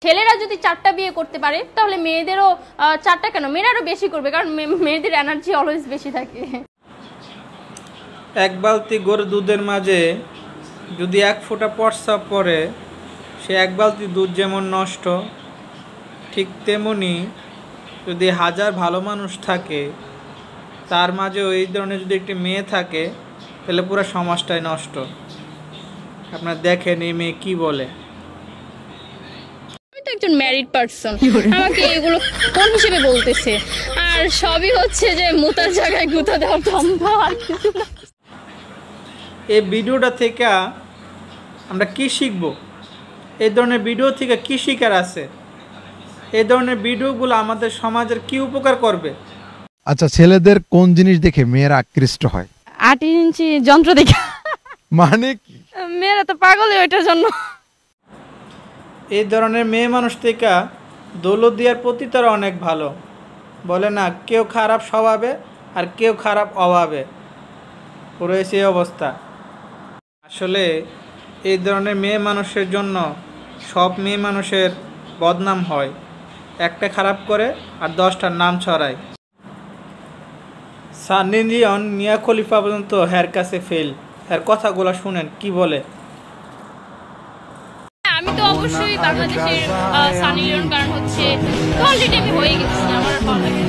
ছেলেরা যদি 4টা বিয়ে করতে পারে তাহলে মেয়েদেরও 4টা কেন, মেয়েরা আরো বেশি করবে, কারণ মেয়েদের এনার্জি অলওয়েজ বেশি থাকে। এক বালতি গরুর দুধের মাঝে যদি 1 ফোঁটা প্রস্রাব পড়ে, সে 1 বালতি দুধ যেমন নষ্ট, ঠিক তেমনি যদি 1000 ভালো মানুষ থাকে তার মাঝেও এই ধরনের যদি একটি মেয়ে থাকে তাহলে পুরো সমাজটাই নষ্ট। আপনারা দেখেন এই মেয়ে কি বলে। আমি তো একজন ম্যারিড পারসন, আমাকে এগুলো কোন হিসেবে বলতেছে? আর সবই হচ্ছে যে মুতার জায়গায় গুতা দেওয়ার ধান্দা, আর কিছু না। এই ভিডিওটা থেকে আমরা কি শিখব? এই ধরনের ভিডিও থেকে কি শিকার আছে? এই ধরনের ভিডিওগুলো আমাদের সমাজের কি উপকার করবে? আচ্ছা, ছেলেদের কোন জিনিস দেখে মেয়েরা আকৃষ্ট হয়? 8 ইঞ্চি যন্ত্র দেখে। মানে কি? মেয়েরা তো পাগলই ওইটার জন্য। এই ধরনের মেয়ে মানুষ থেকে দৌলতদিয়ার প্রতি তারা অনেক ভালো। বলে না, কেউ খারাপ স্বভাবে আর কেউ খারাপ অভাবে, রয়েছে এই অবস্থা। আসলে এই ধরনের মেয়ে মানুষের জন্য সব মেয়ে মানুষের বদনাম হয়, একটা খারাপ করে আর 10টার নাম ছড়ায়। সানি লিওন মিয়া খলিফা পর্যন্ত হের কাছে ফেল। এর কথাগুলো শুনেন কি বলে। আমি তো অবশ্যই বাংলাদেশের সানি লিওন, কারণ হচ্ছে অলরেডি আমি হয়ে গেছি, আমার ভালো লাগে।